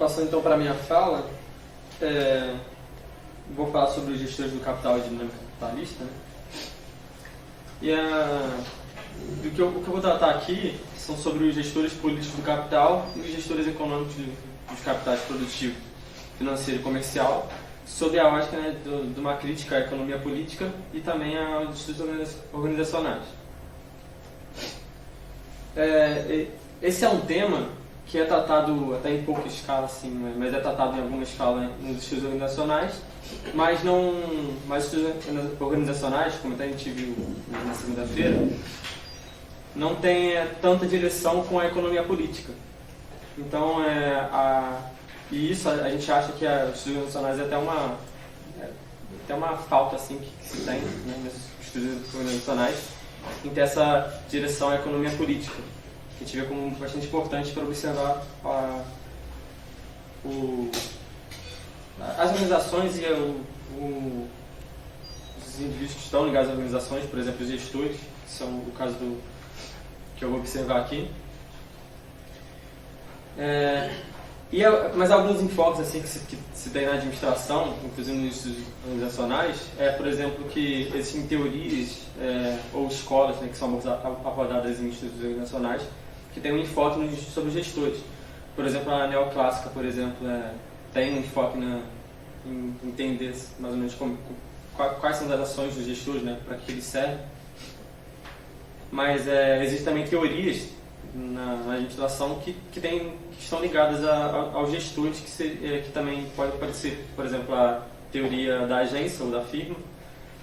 Passando então para a minha fala, vou falar sobre os gestores do capital e dinâmica capitalista. Né? E o que eu vou tratar aqui são sobre os gestores políticos do capital e os gestores econômicos dos capitais produtivo, financeiro e comercial, sob a ótica, né, de uma crítica à economia política e também aos estudos organizacionais. Esse é um tema que é tratado até em pouca escala, assim, mas é tratado em alguma escala nos estudos organizacionais, mas estudos organizacionais, como até a gente viu na segunda-feira, não tem tanta direção com a economia política. Então, e isso a gente acha que os estudos organizacionais é até uma falta assim, que se tem, né, nesses estudos organizacionais, em ter essa direção à economia política. A gente vê como bastante importante para observar as organizações e os indivíduos que estão ligados às organizações, por exemplo, os gestores, que são o caso que eu vou observar aqui. Mas alguns enfoques assim, que se tem na administração, inclusive nos estudos organizacionais, por exemplo, que existem teorias ou escolas, né, que são abordadas em estudos organizacionais, que tem um enfoque sobre os gestores. Por exemplo, a neoclássica, por exemplo, tem um enfoque em entender mais ou menos quais são as ações dos gestores, né, para que eles servem. Mas existem também teorias na administração que estão ligadas aos gestores, que também pode ser, por exemplo, a teoria da agência ou da firma.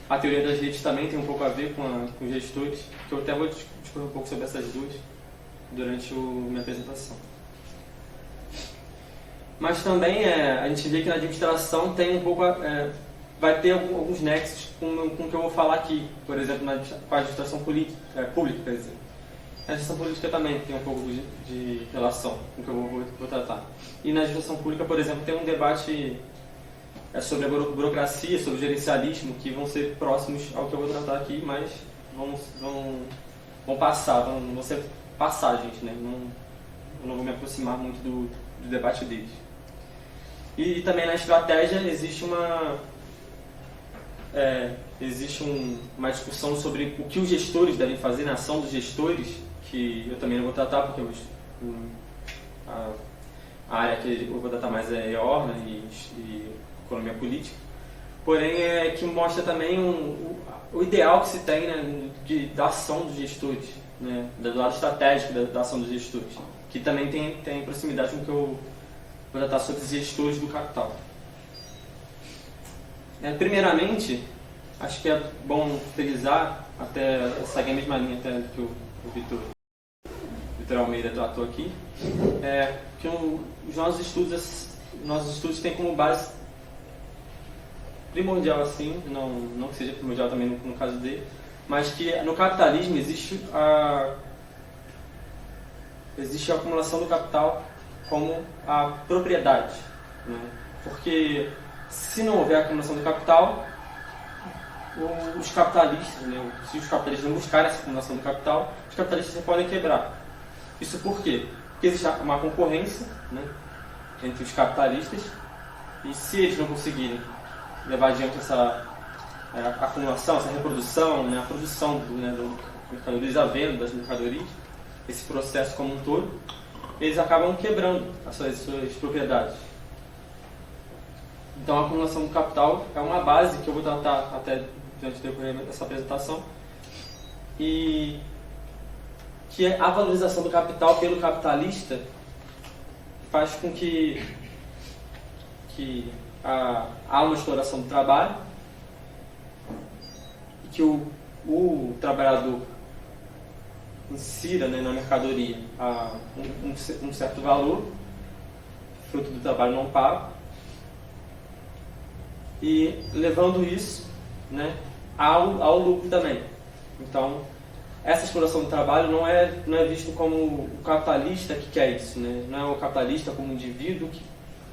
A teoria das redes também tem um pouco a ver com os gestores, que eu até vou discorrer um pouco sobre essas duas durante minha apresentação. Mas também a gente vê que na administração tem um pouco vai ter alguns nexos com o que eu vou falar aqui, por exemplo, com a administração pública, quer dizer. A administração política também tem um pouco de relação com o que eu vou tratar. E na administração pública, por exemplo, tem um debate sobre a burocracia, sobre o gerencialismo, que vão ser próximos ao que eu vou tratar aqui, mas vão ser passagens, né? Eu não vou me aproximar muito do debate deles. E também na estratégia existe uma discussão sobre o que os gestores devem fazer na ação dos gestores, que eu também não vou tratar, porque a área que eu vou tratar mais é EOR, né, e economia política. Porém, que mostra também o ideal que se tem, né, da ação dos gestores, né, do lado estratégico da ação dos gestores, que também tem proximidade com o que eu vou tratar sobre os gestores do capital. Primeiramente, acho que é bom utilizar, até seguir a mesma linha até que o Vitor Almeida tratou aqui, que os nossos estudos têm como base primordial, assim, não que seja primordial também no caso dele, mas que no capitalismo existe a acumulação do capital como a propriedade, né? Porque se não houver acumulação do capital, os capitalistas, né, se os capitalistas não buscarem essa acumulação do capital, os capitalistas podem quebrar. Isso por quê? Porque existe uma concorrência, né, entre os capitalistas, e se eles não conseguirem levar adiante essa acumulação, essa reprodução, né, a produção do mercadorias, a venda das mercadorias, esse processo como um todo, eles acabam quebrando as suas propriedades. Então a acumulação do capital é uma base que eu vou tratar até durante o decorrer dessa apresentação, e que a valorização do capital pelo capitalista faz com que há uma exploração do trabalho e que o trabalhador insira, né, na mercadoria um certo valor, fruto do trabalho não pago, e levando isso, né, ao lucro também. Então, essa exploração do trabalho não é visto como o capitalista que quer isso, né? Não é o capitalista como indivíduo que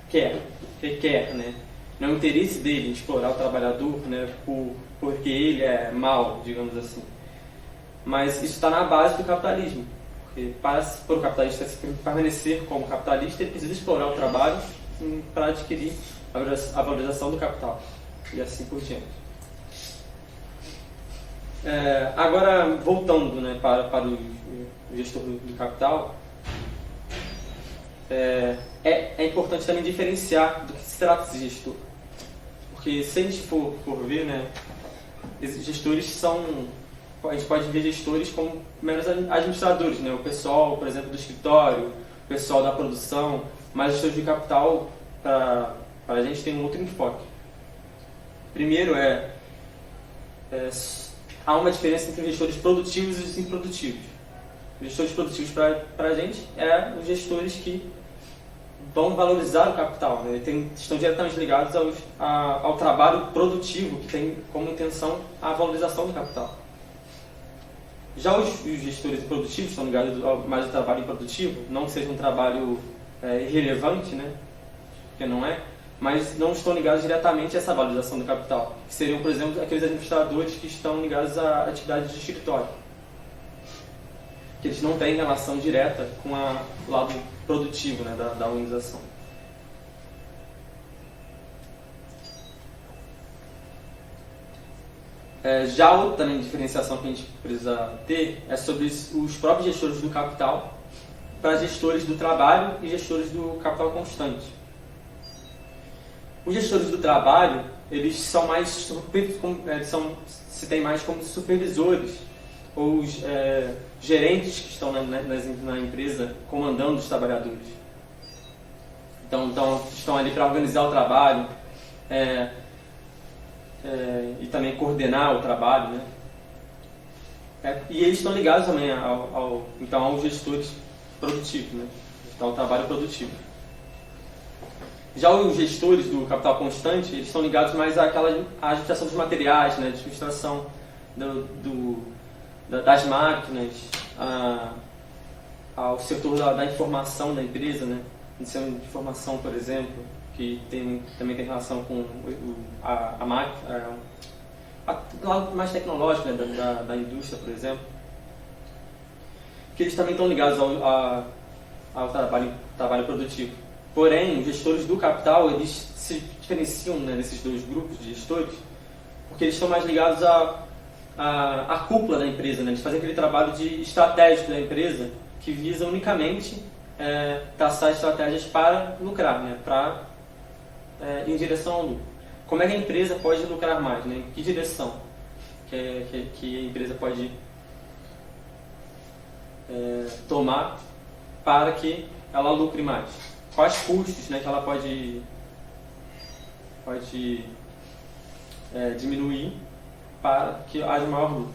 quer, né? Não é o interesse dele em explorar o trabalhador, né, porque ele é mau, digamos assim. Mas isso está na base do capitalismo, Porque para o capitalista permanecer como capitalista, ele precisa explorar o trabalho para adquirir a valorização do capital. E assim por diante. Agora, voltando, né, para o gestor do capital, é importante também diferenciar do que se trata esse gestor. Porque se a gente for ver, né, esses gestores são... A gente pode ver gestores como meros administradores, né? O pessoal, por exemplo, do escritório, o pessoal da produção, mas gestores de capital, para a gente, tem um outro enfoque. Primeiro há uma diferença entre gestores produtivos e os improdutivos. Gestores produtivos, para a gente, os gestores que vão valorizar o capital, né? Estão diretamente ligados ao trabalho produtivo, que tem como intenção a valorização do capital. Já os gestores improdutivos estão ligados mais ao trabalho improdutivo, não que seja um trabalho irrelevante, né? Porque não é, mas não estão ligados diretamente a essa valorização do capital, que seriam, por exemplo, aqueles administradores que estão ligados a atividades de escritório, que eles não têm relação direta com o lado produtivo, né, da organização. Já outra também diferenciação que a gente precisa ter é sobre os próprios gestores do capital para gestores do trabalho e gestores do capital constante. Os gestores do trabalho, eles são mais se tem mais como supervisores ou gerentes que estão na empresa comandando os trabalhadores. Então estão ali para organizar o trabalho, e também coordenar o trabalho, né? E eles estão ligados também aos gestores produtivos, né? Então, ao trabalho produtivo. Já os gestores do capital constante, eles estão ligados mais à administração dos materiais, né? Administração das máquinas, ao setor da informação da empresa, né? De informação, por exemplo, que também tem relação com a máquina, o lado mais tecnológico, né, da indústria, por exemplo, que eles também estão ligados ao trabalho produtivo. Porém, os gestores do capital, eles se diferenciam, né, desses dois grupos de gestores, porque eles estão mais ligados à cúpula da empresa, né? Eles fazem aquele trabalho estratégico da empresa que visa unicamente traçar estratégias para lucrar, né? Em direção ao lucro. Como é que a empresa pode lucrar mais, né? Em que direção que a empresa pode tomar para que ela lucre mais? Quais custos, né, que ela pode diminuir para que haja maior lucro?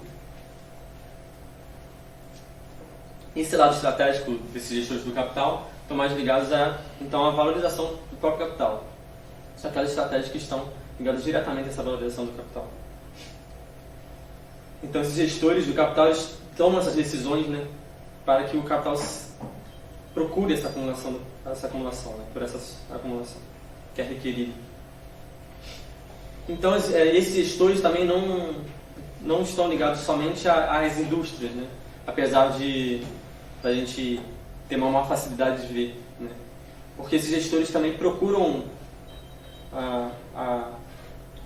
Esse lado estratégico desses gestores do capital estão mais ligados à valorização do próprio capital. São aquelas estratégias que estão ligadas diretamente a essa valorização do capital. Então, esses gestores do capital, eles tomam essas decisões, né, para que o capital procure essa acumulação, né, por essa acumulação que é requerida. Então, esses gestores também não estão ligados somente às indústrias, né, apesar de a gente ter uma maior facilidade de ver, né, porque esses gestores também procuram a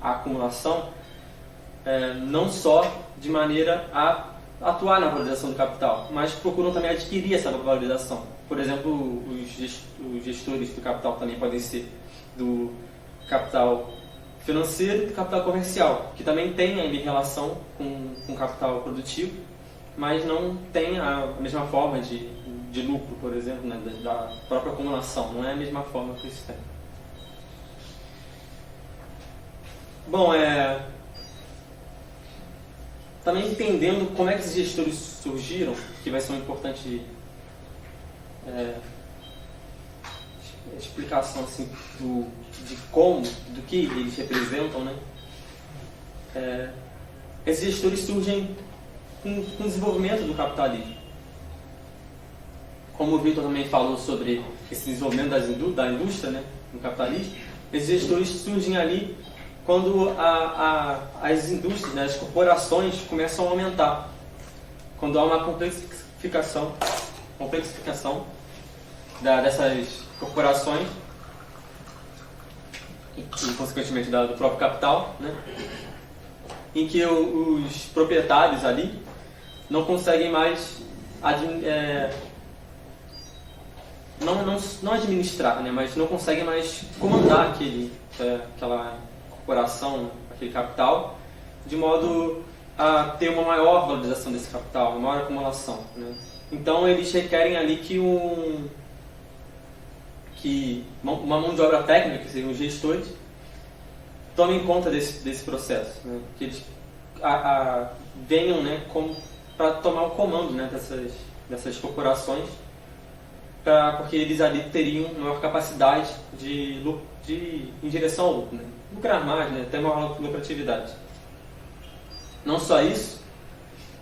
acumulação não só de maneira a atuar na valorização do capital, mas procuram também adquirir essa valorização. Por exemplo, os gestores do capital também podem ser do capital financeiro e do capital comercial, que também tem ali relação com o capital produtivo, mas não tem a mesma forma de lucro, por exemplo, né, da própria acumulação. Não é a mesma forma que isso tem. Bom, também entendendo como é que esses gestores surgiram, que vai ser uma importante explicação assim, do que eles representam, né? Esses gestores surgem com o desenvolvimento do capitalismo. Como o Victor também falou sobre esse desenvolvimento da indústria, né, no capitalismo, esses gestores surgem ali quando as indústrias, né, as corporações começam a aumentar, quando há uma complexificação complexificação dessas corporações e consequentemente do próprio capital, né? Em que os proprietários ali não conseguem mais não administrar, né? Mas não conseguem mais comandar aquela corporação, aquele capital, de modo a ter uma maior valorização desse capital, uma maior acumulação, né? Então eles requerem ali que uma mão de obra técnica, que seriam os gestores, tomem conta desse processo, né? Que eles venham, né, para tomar o comando, né, dessas corporações, porque eles ali teriam maior capacidade em direção ao lucro, né? Lucrar mais, né, ter maior lucratividade. Não só isso,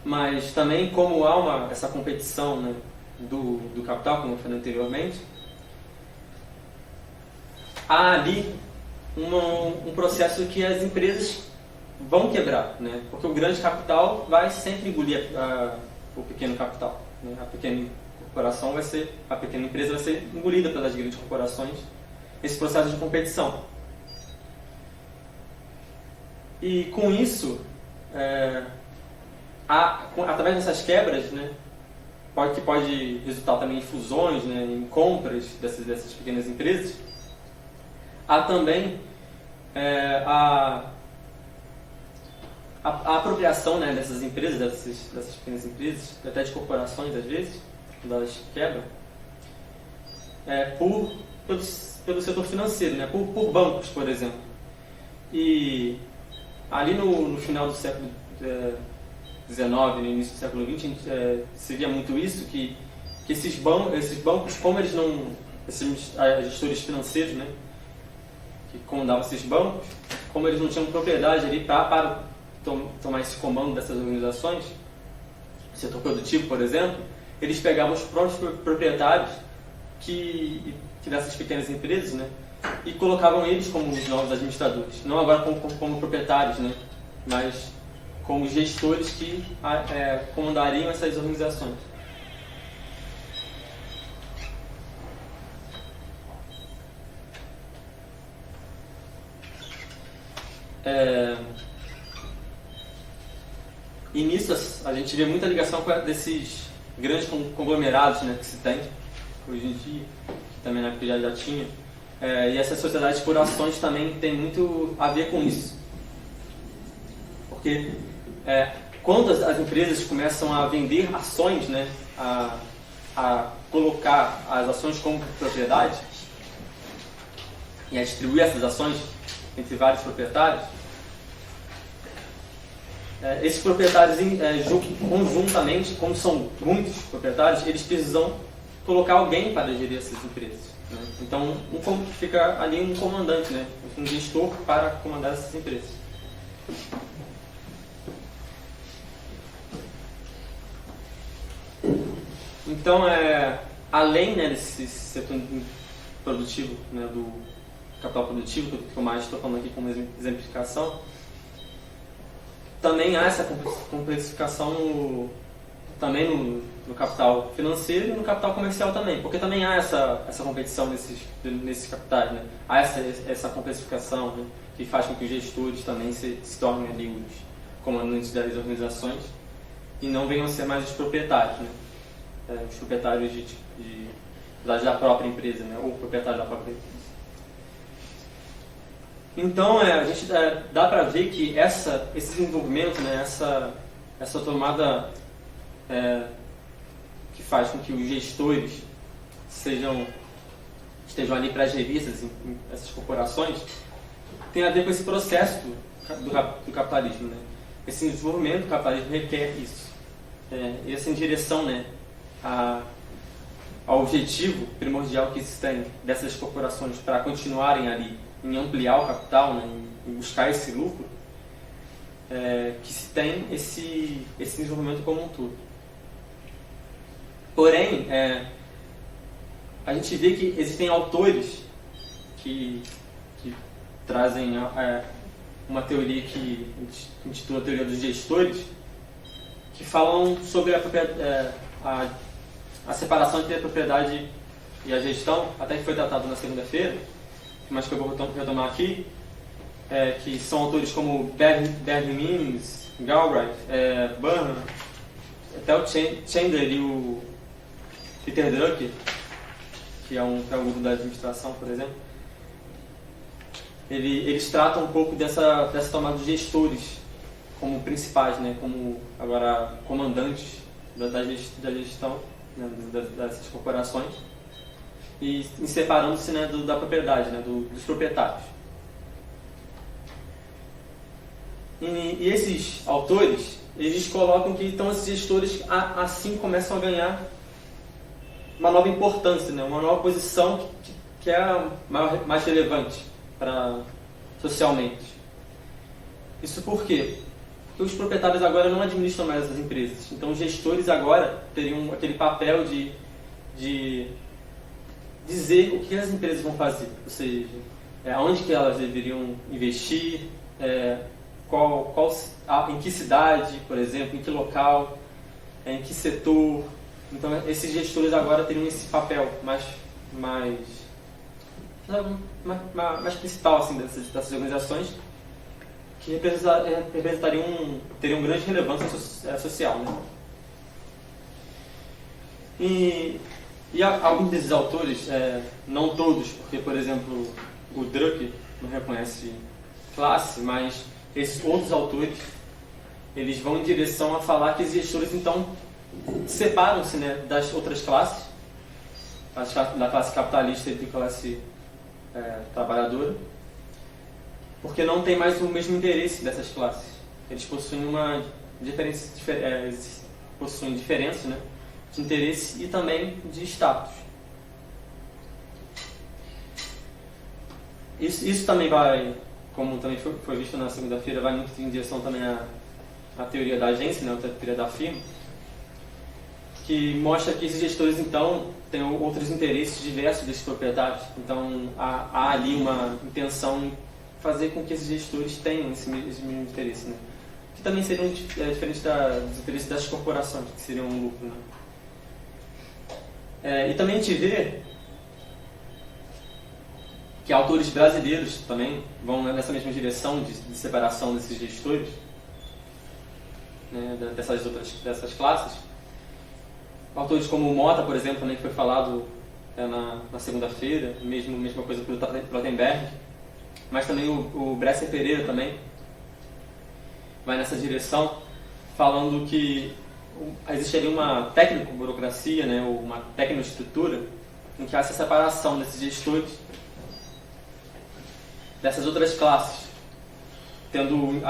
mas também como há essa competição, né, do capital, como eu falei anteriormente, há ali um processo que as empresas vão quebrar, né? Porque o grande capital vai sempre engolir o pequeno capital, né? A pequena empresa vai ser engolida pelas grandes corporações nesse processo de competição. E com isso, através dessas quebras, né, pode resultar também em fusões, né, em compras dessas pequenas empresas, há também a apropriação, né, dessas empresas, dessas pequenas empresas, até de corporações às vezes, quando elas quebram, pelo setor financeiro, né, por bancos, por exemplo. E ali no final do século XIX, no início do século XX, se via muito isso, que esses bancos, como eles não... esses gestores financeiros, né, que comandavam esses bancos, como eles não tinham propriedade ali para tomar esse comando dessas organizações, setor produtivo, por exemplo, eles pegavam os próprios proprietários que dessas pequenas empresas, né, e colocavam eles como os novos administradores, não agora como proprietários, né, mas como gestores que comandariam essas organizações. E nisso a gente vê muita ligação desses grandes conglomerados, né, que se tem hoje em dia, que também na época já tinha. E essas sociedades por ações também tem muito a ver com isso. Porque quando as empresas começam a vender ações, né, a colocar as ações como propriedade e a distribuir essas ações entre vários proprietários, esses proprietários conjuntamente, como são muitos proprietários, eles precisam colocar alguém para gerir essas empresas, né? Então fica ali um comandante, né, um gestor para comandar essas empresas. Então, além, né, desse setor produtivo, né, do capital produtivo, que eu mais estou falando aqui como exemplificação, também há essa complexificação também no capital financeiro e no capital comercial também, porque também há essa competição nesses capitais, né? Há essa complexificação, né, que faz com que os gestores também se tornem ali os comandantes das organizações e não venham a ser mais os proprietários, né? Os proprietários da própria empresa, né? Ou proprietários da própria empresa. Então, a gente dá para ver que esse desenvolvimento, né, essa tomada que faz com que os gestores estejam ali para gerir essas corporações, tem a ver com esse processo do capitalismo, né? Esse desenvolvimento do capitalismo requer isso. E essa direção, né, ao objetivo primordial que se tem dessas corporações para continuarem ali em ampliar o capital, né, em buscar esse lucro, que se tem esse desenvolvimento como um todo. Porém, a gente vê que existem autores que trazem uma teoria que intitula a teoria dos gestores, que falam sobre a a separação entre a propriedade e a gestão, até que foi tratado na segunda-feira, mas que eu vou retomar aqui, que são autores como Bergmans, Galbraith, Burnham, até o Chandler e o Peter Drucker, que é um grupo da administração, por exemplo. Eles tratam um pouco dessa tomada de gestores como principais, né, como agora comandantes da gestão, né, dessas corporações, e separando-se, né, da propriedade, né, dos proprietários. E esses autores, eles colocam que então esses gestores assim começam a ganhar uma nova importância, né, uma nova posição que é a mais relevante socialmente. Isso por quê? Porque os proprietários agora não administram mais as empresas. Então os gestores agora teriam aquele papel de dizer o que as empresas vão fazer, ou seja, aonde que elas deveriam investir, em que cidade, por exemplo, em que local, em que setor. Então esses gestores agora teriam esse papel mais principal assim, dessas organizações, que teriam grande relevância social, né? E alguns desses autores, não todos, porque, por exemplo, o Drucker não reconhece classe, mas esses outros autores, eles vão em direção a falar que os gestores, então, separam-se, né, das outras classes, da classe capitalista e da classe trabalhadora, porque não tem mais o mesmo interesse dessas classes. Eles possuem possuem diferença, né, de interesse e também de status. Isso também vai, como também foi visto na segunda-feira, vai muito em direção também à teoria da agência, né, a teoria da firma, que mostra que esses gestores, então, têm outros interesses diversos desses proprietários. Então, há ali uma intenção em fazer com que esses gestores tenham esse mesmo interesse, né? Que também seriam diferentes dos interesses das corporações, que seriam um lucro, né? E também a gente vê que autores brasileiros também vão nessa mesma direção de separação desses gestores, né, dessas classes. Autores como o Mota, por exemplo, também, que foi falado na segunda-feira, mesma coisa para o Trottenberg, mas também o Bresser Pereira também vai nessa direção, falando que existiria uma técnico-burocracia, né, ou uma tecnoestrutura, em que há essa separação desses gestores dessas outras classes, tendo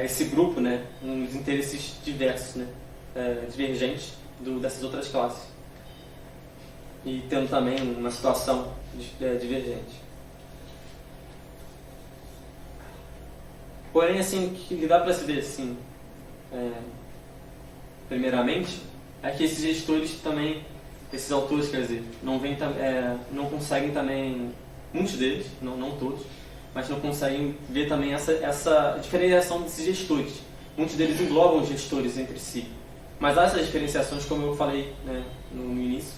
esse grupo, né, uns interesses diversos, né, divergentes dessas outras classes, e tendo também uma situação divergente. Porém, assim, o que dá para se ver, assim, primeiramente, é que esses gestores também, esses autores, quer dizer, não conseguem também, muitos deles, não todos, mas não conseguem ver também essa diferenciação desses gestores. Muitos deles englobam os gestores entre si. Mas há essas diferenciações, como eu falei, né, no início,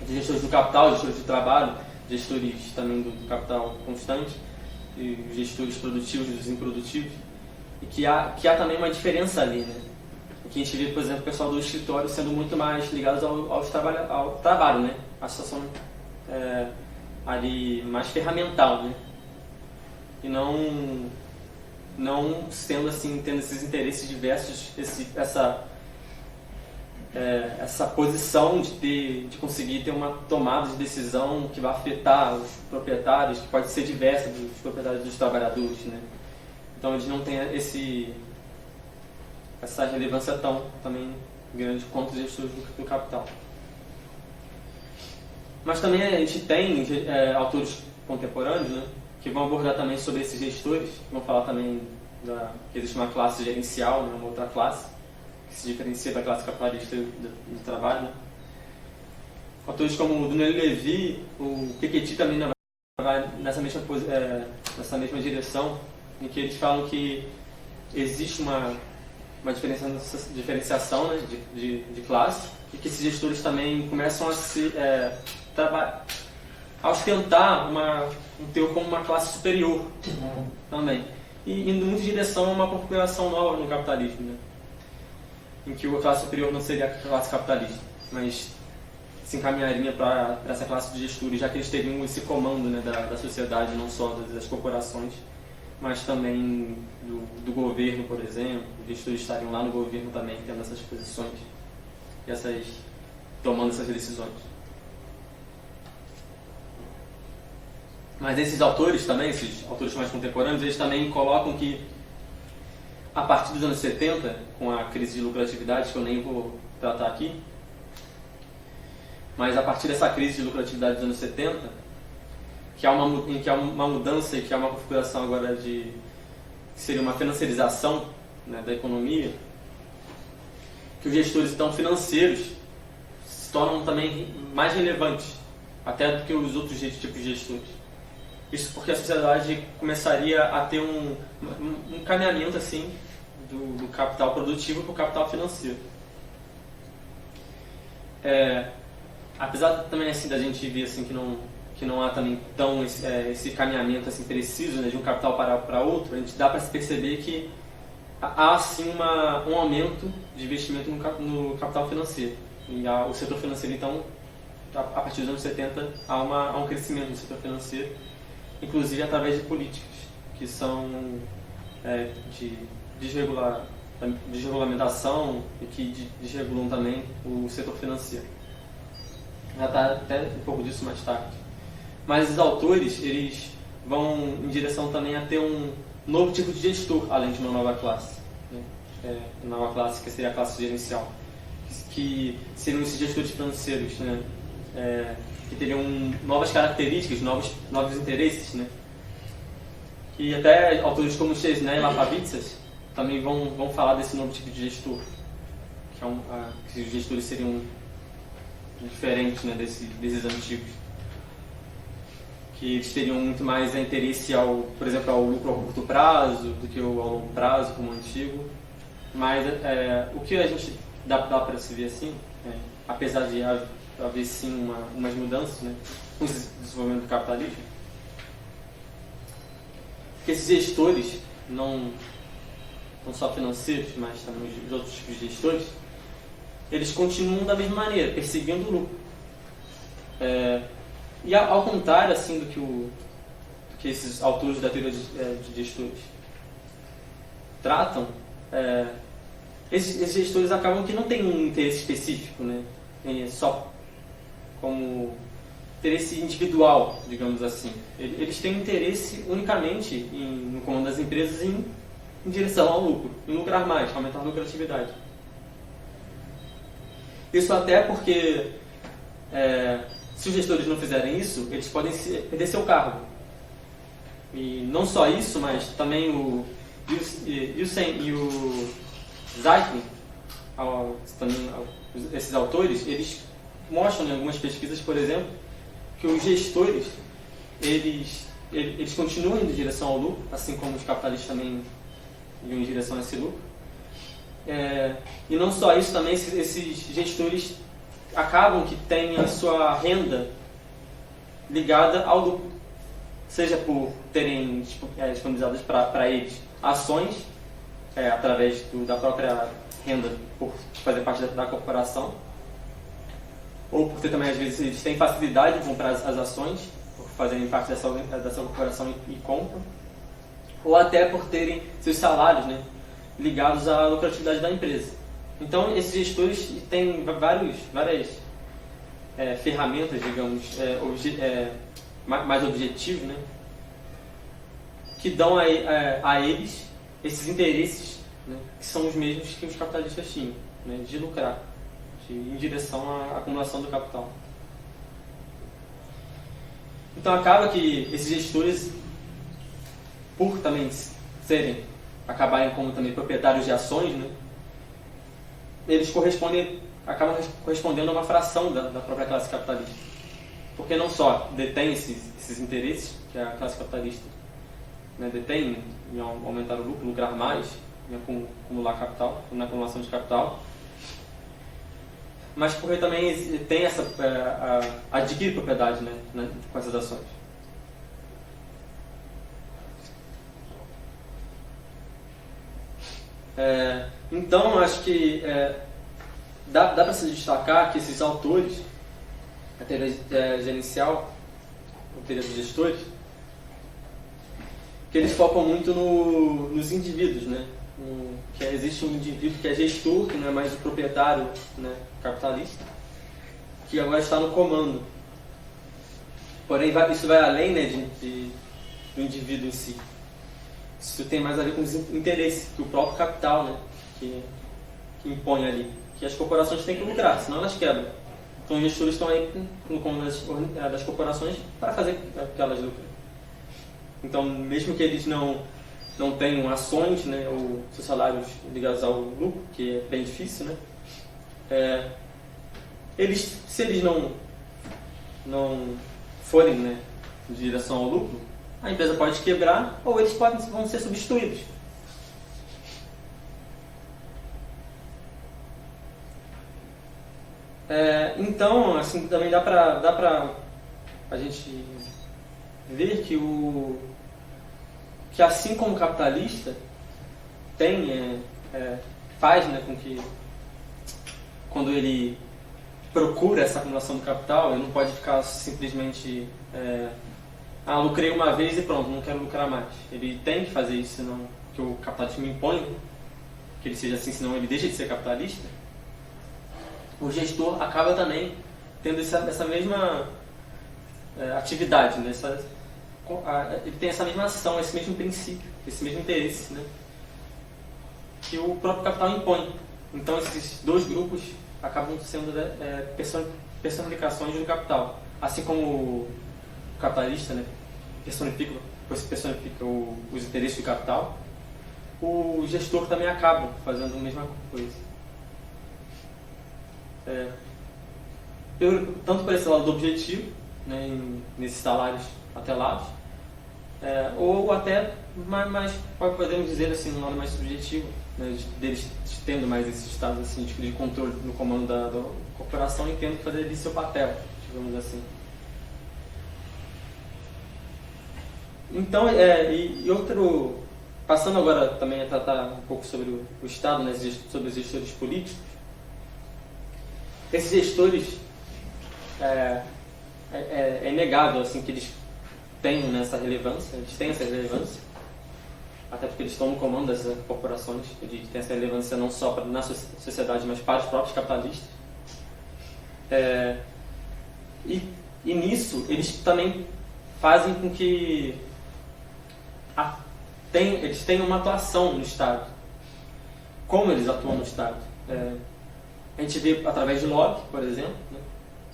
de gestores do capital, gestores do trabalho, gestores também do capital constante, e gestores produtivos e dos improdutivos, e que há também uma diferença ali, né? Que a gente vê, por exemplo, o pessoal do escritório sendo muito mais ligados ao trabalho, né? A situação ali mais ferramental, né? E não sendo assim, tendo esses interesses diversos, essa posição de conseguir ter uma tomada de decisão que vai afetar os proprietários, que pode ser diversa dos proprietários dos trabalhadores, né? Então eles não têm essa relevância também grande quanto os gestores do capital. Mas também a gente tem autores contemporâneos, né, que vão abordar também sobre esses gestores, vão falar também que existe uma classe gerencial, né, uma outra classe, que se diferencia da classe capitalista do trabalho, né? Autores como o Daniel Levy, o Piketty também vai nessa mesma direção, em que eles falam que existe diferenciação, né, de classe, e que esses gestores também começam a se a ostentar um teor como uma classe superior também, e indo muito em direção a uma configuração nova no capitalismo, né, em que a classe superior não seria a classe capitalista, mas se encaminharia para essa classe de gestores, já que eles teriam esse comando, né, da sociedade, não só das corporações, mas também do governo, por exemplo. Os gestores estariam lá no governo também, tendo essas posições e tomando essas decisões. Mas esses autores também, esses autores mais contemporâneos, eles também colocam que a partir dos anos 70, com a crise de lucratividade, que eu nem vou tratar aqui, mas a partir dessa crise de lucratividade dos anos 70, que há uma mudança e que há uma configuração agora que seria uma financiarização, né, da economia, que os gestores então financeiros se tornam também mais relevantes, até do que os outros tipos de gestores. Isso porque a sociedade começaria a ter um caminhamento assim, do capital produtivo para o capital financeiro. Apesar também assim, da gente ver assim, que não há também tão esse caminhamento assim, preciso, né, de um capital para outro, a gente dá para se perceber que há sim um aumento de investimento no capital financeiro. E o setor financeiro, então, a partir dos anos 70, há um crescimento no setor financeiro, inclusive através de políticas que são de desregulamentação e que desregulam também o setor financeiro. Já está até um pouco disso mais tarde. Mas os autores, eles vão em direção também a ter um novo tipo de gestor, além de uma nova classe, né? Nova classe, que seria a classe gerencial, que seriam esses gestores financeiros, né? Que teriam novas características, novos interesses, né? E até autores como Chesney e Lapavitsas também vão falar desse novo tipo de gestor, que os gestores seriam diferentes, né, desses antigos, que eles teriam muito mais interesse por exemplo, ao lucro a curto prazo do que ao longo prazo, como o antigo. Mas o que a gente dá para se ver assim, apesar de haver sim umas mudanças, né, com o desenvolvimento do capitalismo, que esses gestores, não só financeiros, mas também os outros tipos de gestores, eles continuam da mesma maneira, perseguindo o lucro. E ao contrário assim, do que esses autores da teoria de gestores tratam, esses gestores acabam que não têm um interesse específico, né? Só como interesse individual, digamos assim. Eles têm interesse unicamente no comando das empresas em direção ao lucro, em lucrar mais, aumentar a lucratividade. Isso até porque, se os gestores não fizerem isso, eles podem perder seu cargo. E não só isso, mas também o Yusen e o Zeitlin, esses autores, eles mostram em algumas pesquisas, por exemplo, que os gestores, eles continuam indo em direção ao lucro, assim como os capitalistas também iam em direção a esse lucro. E não só isso, também esses gestores acabam que têm a sua renda ligada ao lucro, seja por terem disponibilizadas para eles ações, através da própria renda, por fazer parte da corporação, ou por ter também, às vezes, eles têm facilidade de comprar as ações, por fazerem parte dessa corporação e compram, ou até por terem seus salários, né, ligados à lucratividade da empresa. Então, esses gestores têm várias ferramentas, digamos, mais objetivos, né, que dão a eles esses interesses, né, que são os mesmos que os capitalistas tinham, né, de lucrar, em direção à acumulação do capital. Então, acaba que esses gestores, por também acabarem como também proprietários de ações, né, eles acabam correspondendo a uma fração da própria classe capitalista. Porque não só detém esses interesses que a classe capitalista, né, detém em aumentar o lucro, lucrar mais, em acumular capital, na acumulação de capital, mas porque também tem essa adquire propriedade, né, com essas ações. Então, acho que dá para se destacar que esses autores, a teoria gerencial, a teoria dos gestores, que eles focam muito nos indivíduos, né? Que existe um indivíduo que é gestor, que não é mais o proprietário, né, capitalista, que agora está no comando. Porém, isso vai além, né, do indivíduo em si. Isso tem mais a ver com os interesses que o próprio capital, né, que impõe ali. Que as corporações têm que lucrar, senão elas quebram. Então os gestores estão aí no comando das corporações para fazer que elas lucrem. Então, mesmo que eles não tenham ações, né, ou seus salários ligados ao lucro, que é bem difícil, né, se eles não forem, né, em direção ao lucro, a empresa pode quebrar ou eles vão ser substituídos. Então, assim, também dá pra a gente ver que assim como o capitalista faz, né, com que quando ele procura essa acumulação do capital, ele não pode ficar simplesmente lucrei uma vez e pronto, não quero lucrar mais. Ele tem que fazer isso, senão que o capitalismo impõe que ele seja assim, senão ele deixa de ser capitalista. O gestor acaba também tendo essa mesma atividade, né? Ele tem essa mesma ação, esse mesmo princípio, esse mesmo interesse, né, que o próprio capital impõe. Então esses dois grupos acabam sendo personificações do capital. Assim como o capitalista, né, personifica os interesses do capital, o gestor também acaba fazendo a mesma coisa. Tanto por esse lado do objetivo, né, nesses salários atelados, ou até mais podemos dizer assim, um lado mais subjetivo, né, deles tendo mais esse estado assim, de controle no comando da corporação e tendo que fazer ali seu papel, digamos assim. Então, passando agora também a tratar um pouco sobre o Estado, né, sobre os gestores políticos. Esses gestores, é inegável assim, que eles tenham essa relevância, até porque eles estão no comando dessas corporações, eles têm essa relevância não só na sociedade, mas para os próprios capitalistas. E nisso, eles também fazem com que eles tenham uma atuação no Estado. Como eles atuam no Estado? A gente vê através de lobby, por exemplo, né,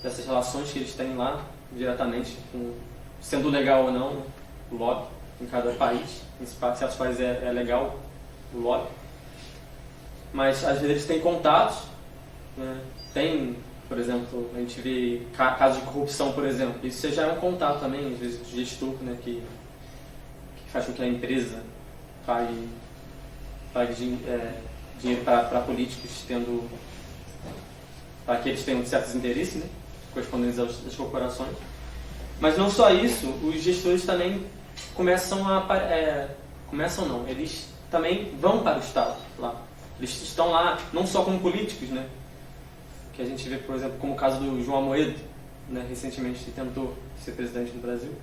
dessas relações que eles têm lá diretamente, sendo legal ou não, né, o lobby em cada país. Em certos países é legal o lobby, mas às vezes eles têm contatos, né, por exemplo, a gente vê casos de corrupção, por exemplo, isso já é um contato também, às vezes, do gestor, né, que faz com que a empresa pague dinheiro para políticos, para que eles tenham certos interesses, né, correspondentes às corporações. Mas não só isso, os gestores também eles também vão para o Estado lá. Eles estão lá não só como políticos, né, que a gente vê, por exemplo, como o caso do João Amoedo, né, recentemente que tentou ser presidente do Brasil.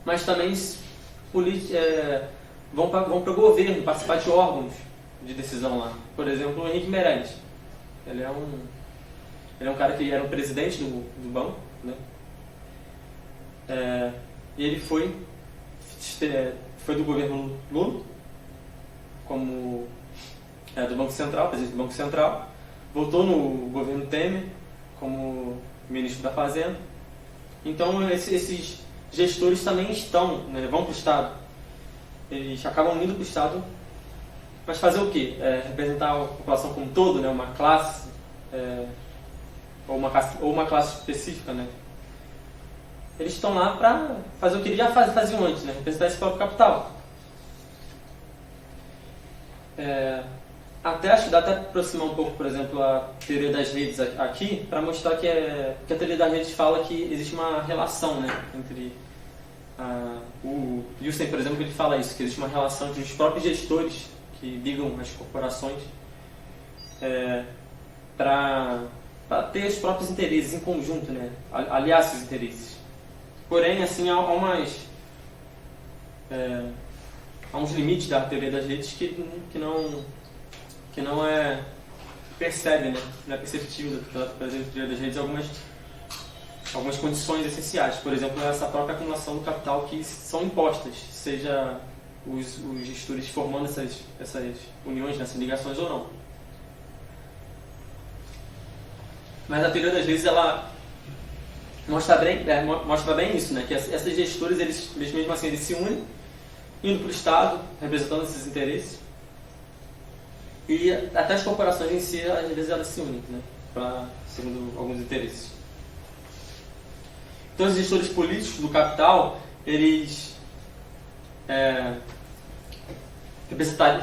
Mas também vão para o governo, participar de órgãos de decisão lá. Por exemplo, o Henrique Meirelles. Ele é um cara que era um presidente do banco, né? E ele foi do governo Lula, como do Banco Central, presidente do Banco Central. Voltou no governo Temer como ministro da Fazenda. Então esses gestores também né, vão para o Estado. Eles acabam indo para o Estado, mas fazer o quê? Representar a população como um todo, né, uma classe, ou uma classe específica, né? Eles estão lá para fazer o que eles já faziam antes, né, representar esse próprio capital. Até acho que dá até para aproximar um pouco, por exemplo, a teoria das redes aqui, para mostrar que a teoria das redes fala que existe uma relação, né, entre o Houston, por exemplo, ele fala isso, que existe uma relação entre os próprios gestores que ligam as corporações para ter os próprios interesses em conjunto, né, aliar esses interesses. Porém, assim, há uns limites da teoria das redes que não é percebe, né? Não é perceptível pela teoria das redes algumas condições essenciais. Por exemplo, essa própria acumulação do capital que são impostas, seja os gestores formando essas uniões, essas ligações ou não. Mas a teoria das redes, ela mostra bem isso, né? Que esses gestores, eles mesmo assim, eles se unem, indo para o Estado, representando esses interesses. E até as corporações em si, às vezes elas se unem, né, segundo alguns interesses. Então, os gestores políticos do capital, eles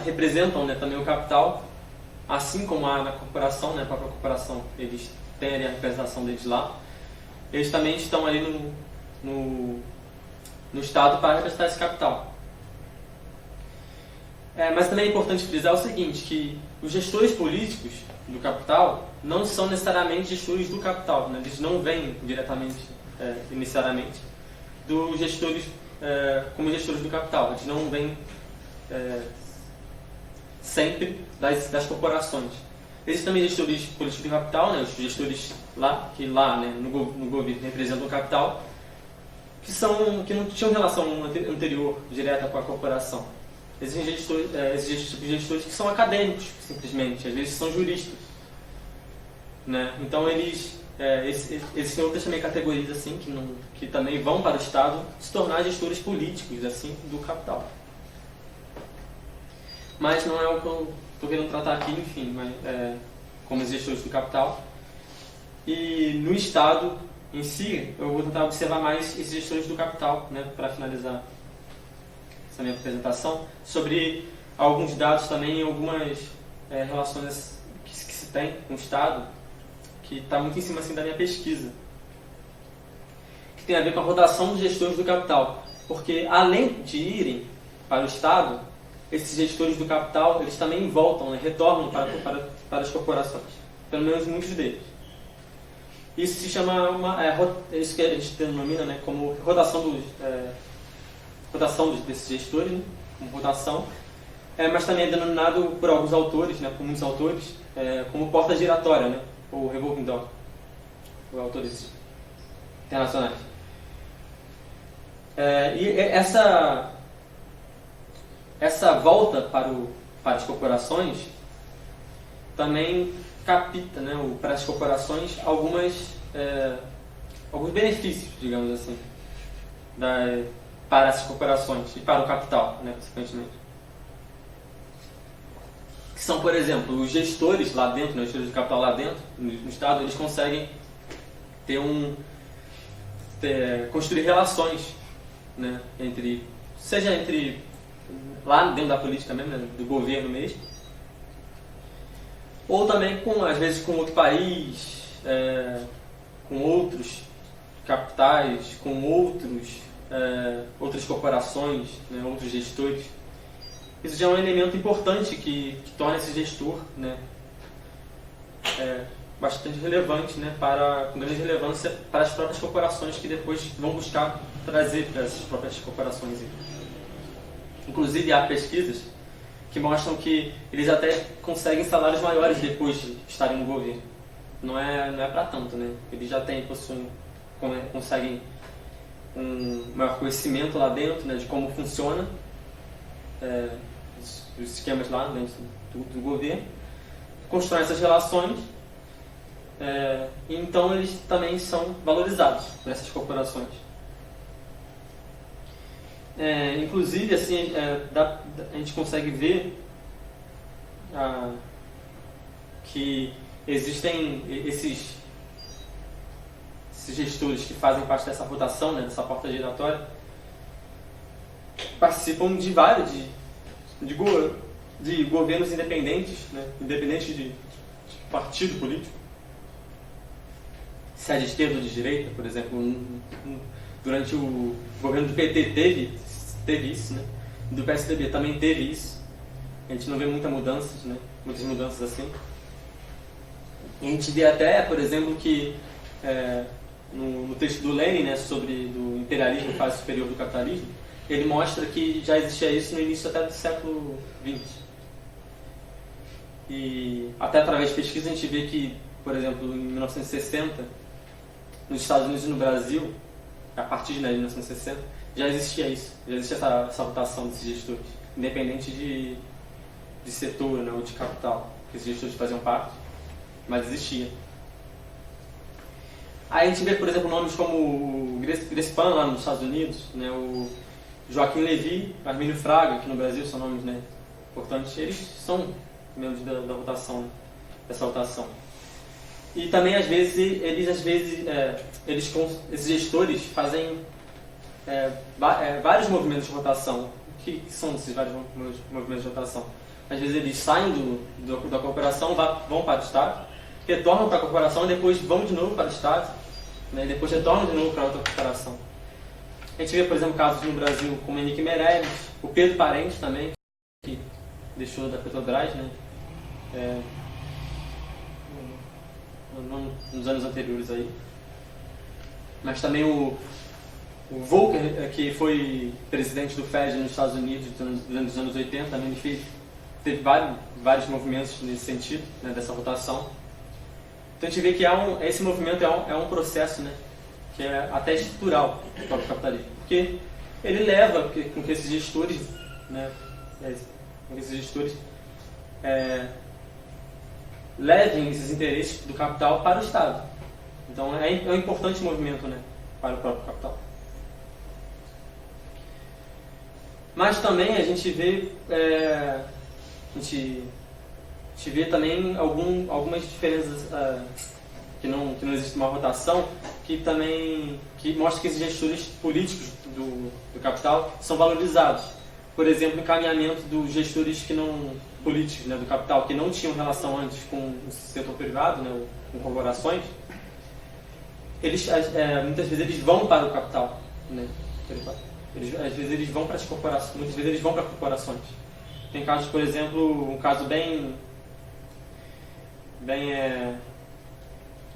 representam, né, também o capital, assim como na corporação, né, a própria corporação, eles têm ali a representação deles lá. Eles também estão ali no Estado para representar esse capital. Mas também é importante frisar o seguinte, que os gestores políticos do capital não são necessariamente gestores do capital, né? Eles não vêm diretamente, inicialmente, dos gestores como gestores do capital. Eles não vêm sempre das corporações. Existem também gestores políticos do capital, né? Os gestores que né, no governo representam o capital, que não tinham relação anterior direta com a corporação. Existem esses tipos de gestores que são acadêmicos, simplesmente, às vezes são juristas, né? Então existem outras também categorias assim, que também vão para o Estado se tornar gestores políticos assim, do capital. Mas não é o que eu estou querendo tratar aqui, enfim, como os gestores do capital. E no Estado em si, eu vou tentar observar mais esses gestores do capital, né, para finalizar essa minha apresentação, sobre alguns dados também, algumas relações que se tem com o Estado, que está muito em cima assim, da minha pesquisa, que tem a ver com a rotação dos gestores do capital. Porque além de irem para o Estado, esses gestores do capital, eles também voltam, né, retornam para as corporações, pelo menos muitos deles. Isso se chama isso que a gente denomina, né, como rotação desses gestores, né, como rotação, mas também é denominado por alguns autores, né, por muitos autores, como porta giratória, né, ou revolving door, por autores internacionais. E essa volta para as corporações também capta, né, para as corporações alguns benefícios, digamos assim, para essas corporações e para o capital, né, consequentemente. Que são, por exemplo, os gestores lá dentro, né, os gestores de capital lá dentro, no Estado, eles conseguem construir relações, né, seja entre lá dentro da política mesmo, né, do governo mesmo, ou também às vezes com outro país, com outros capitais, com outras corporações, né, outros gestores. Isso já é um elemento importante que torna esse gestor, né, bastante relevante, né, com grande relevância para as próprias corporações que depois vão buscar trazer para essas próprias corporações. Inclusive há pesquisas que mostram que eles até conseguem salários maiores depois de estarem no governo. Não é para tanto, né? Eles já conseguem um maior conhecimento lá dentro, né, de como funciona os esquemas lá dentro do governo, constroem essas relações, e então eles também são valorizados por essas corporações. Inclusive, assim, a gente consegue ver que existem esses gestores que fazem parte dessa rotação, né, dessa porta giratória, participam de vários de governos independentes, né, independentes de partido político, se é de esquerda ou de direita, por exemplo, durante o governo do PT teve isso, né, do PSDB também teve isso. A gente não vê muitas mudanças assim. E a gente vê até, por exemplo, que no texto do Lenin, né, sobre do imperialismo, fase superior do capitalismo, ele mostra que já existia isso no início até do século XX. E até através de pesquisa a gente vê que, por exemplo, em 1960, nos Estados Unidos e no Brasil, a partir de 1960, já existia isso, já existia essa votação desses gestores, independente de setor, né, ou de capital, que esses gestores faziam parte, mas existia. Aí a gente vê, por exemplo, nomes como o Grespan lá nos Estados Unidos, né, o Joaquim Levy, Armínio Fraga, aqui no Brasil são nomes, né, importantes. Eles são membros da votação, dessa votação. E também, às vezes, esses gestores fazem vários movimentos de votação. O que são esses vários movimentos de votação? Às vezes eles saem da corporação, vão para o Estado, retornam para a corporação e depois vão de novo para o Estado, né, e depois retornam de novo para outra corporação. A gente vê, por exemplo, casos no Brasil como o Henrique Meirelles, o Pedro Parente também, que deixou da Petrobras, né, nos anos anteriores aí. Mas também o Volcker, que foi presidente do FED nos Estados Unidos durante os anos 80, também teve vários movimentos nesse sentido, né, dessa votação. Então a gente vê que esse movimento é um processo, né, que é até estrutural do próprio capitalismo, porque ele leva com que esses gestores, né, levem esses interesses do capital para o Estado. Então é um importante movimento, né, para o próprio capital. Mas também a gente vê também algumas diferenças, que não existe uma rotação, que mostra que esses gestores políticos do capital são valorizados. Por exemplo, o encaminhamento dos gestores políticos, né, do capital, que não tinham relação antes com o setor privado, né, com corporações, muitas vezes eles vão para o capital, né? Às vezes eles vão para as corporações, muitas vezes eles vão para corporações. Tem casos, por exemplo, um caso bem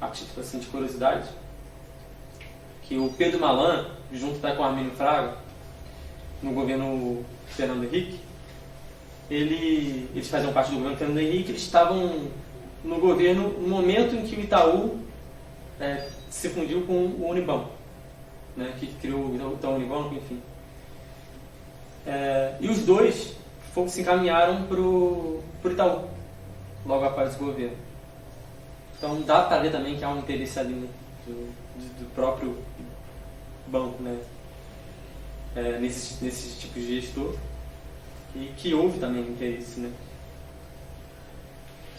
a título assim, de curiosidade, que o Pedro Malan, junto com o Armínio Fraga, no governo Fernando Henrique, eles faziam parte do governo Fernando Henrique, eles estavam no governo no momento em que o Itaú se fundiu com o Unibanco, né, que criou o Itaú Unibanco, enfim. E os dois se encaminharam para o Itaú, logo após o governo. Então dá para ver também que há um interesse ali, né, do próprio banco, né, nesse tipo de gestor, e que houve também interesse, né.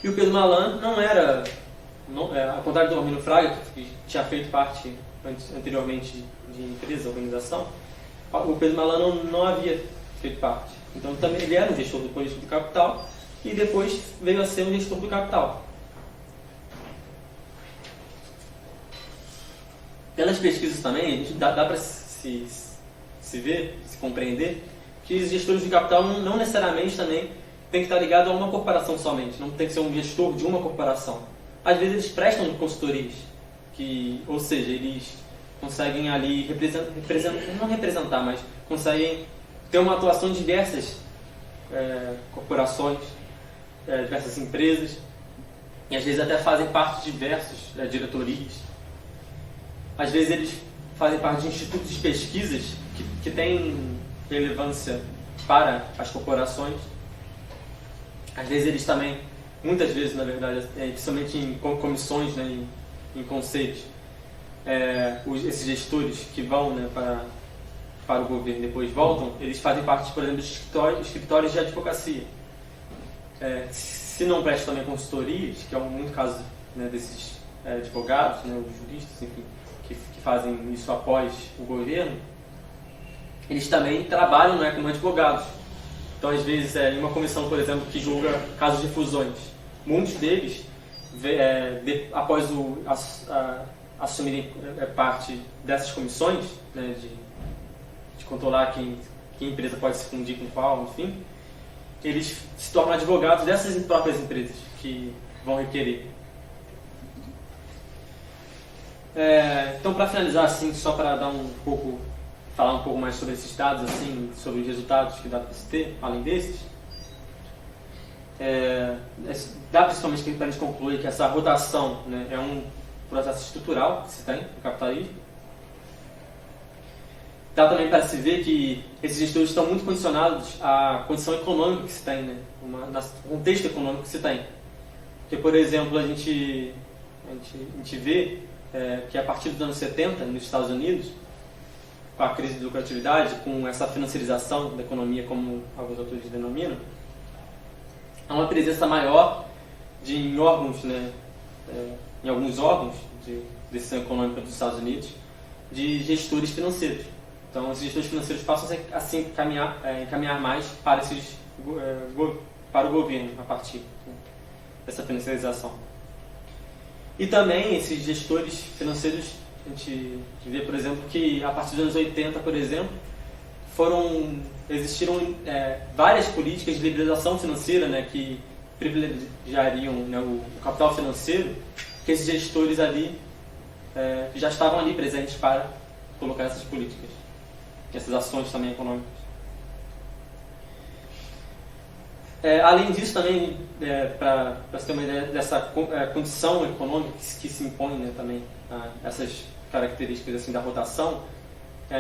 E o Pedro Malan não era, ao contrário do Armínio Fraga, que tinha feito parte anteriormente de empresa, organização, o Pedro Malan não havia feito parte. Então também ele era um gestor do capital e depois veio a ser um gestor do capital. Pelas pesquisas também, dá para se ver, se compreender, que os gestores de capital não necessariamente também tem que estar ligado a uma corporação somente, não tem que ser um gestor de uma corporação. Às vezes eles prestam consultorias, ou seja, eles conseguem ali não representar, mas conseguem ter uma atuação em diversas corporações, diversas empresas, e às vezes até fazem parte de diversas diretorias. Às vezes eles fazem parte de institutos de pesquisas que têm relevância para as corporações. Às vezes eles também, muitas vezes na verdade, principalmente em comissões, né, em conselhos, esses gestores que vão, né, para o governo e depois voltam, eles fazem parte, por exemplo, dos escritórios de advocacia. Se não prestam também consultorias, que é muito caso, né, desses advogados, né, os juristas, enfim, que fazem isso após o governo, eles também trabalham, né, como advogados. Então, às vezes, em uma comissão, por exemplo, que julga casos de fusões, muitos deles, após assumirem parte dessas comissões, né, de controlar que empresa pode se fundir com qual, enfim, eles se tornam advogados dessas próprias empresas que vão requerer. Então, para finalizar, assim, só para falar um pouco mais sobre esses dados, assim, sobre os resultados que dá para se ter, além desses, dá principalmente para a gente concluir que essa rotação, né, é um processo estrutural que se tem no capitalismo. Dá também para se ver que esses gestores estão muito condicionados à condição econômica que se tem, né, no contexto econômico que se tem. Porque, por exemplo, a gente vê que a partir dos anos 70, nos Estados Unidos, com a crise de lucratividade, com essa financiarização da economia, como alguns autores denominam, há uma presença maior em órgãos, né, em alguns órgãos de decisão econômica dos Estados Unidos, de gestores financeiros. Então, esses gestores financeiros passam a se encaminhar mais para o governo a partir, né, dessa financiarização. E também esses gestores financeiros, a gente vê, por exemplo, que a partir dos anos 80, por exemplo, existiram várias políticas de liberalização financeira, né, que privilegiariam, né, o capital financeiro, que esses gestores ali já estavam ali presentes para colocar essas políticas, essas ações também econômicas. Além disso, também, para você ter uma ideia dessa condição econômica que se impõe, né, também essas características assim, da rotação,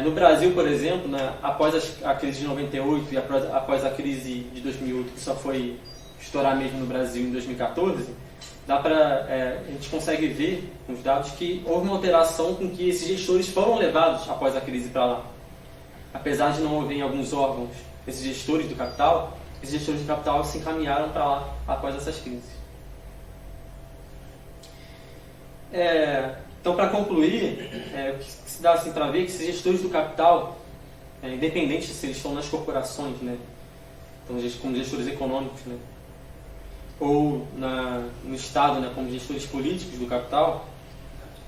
no Brasil, por exemplo, né, após a crise de 98 e após a crise de 2008, que só foi estourar mesmo no Brasil em 2014, a gente consegue ver nos dados que houve uma alteração com que esses gestores foram levados após a crise para lá. Apesar de não haver em alguns órgãos esses gestores do capital, esses gestores do capital se encaminharam para lá após essas crises. Então, para concluir, o que se dá assim, para ver que esses gestores do capital, independente se eles estão nas corporações, né, então, como gestores econômicos, né, ou no Estado, né, como gestores políticos do capital,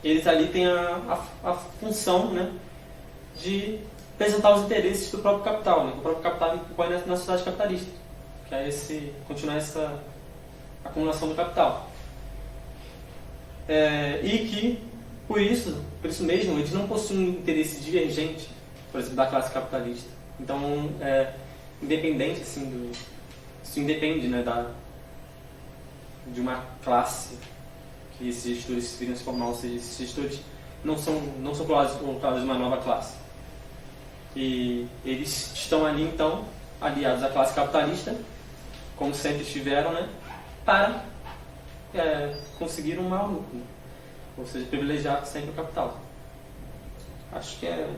eles ali têm a função, né, de representar os interesses do próprio capital, né, que o próprio capital impõe na sociedade capitalista, que é continuar essa acumulação do capital. E que, por isso mesmo, eles não possuem um interesse divergente, por exemplo, da classe capitalista. Então, independente, assim, isso independe, né, de uma classe que esses gestores viriam se formar, ou seja, esses gestores não são colocados de uma nova classe. E eles estão ali, então, aliados à classe capitalista, como sempre estiveram, né, para conseguir um maior lucro, ou seja, privilegiar sempre o capital. Acho que é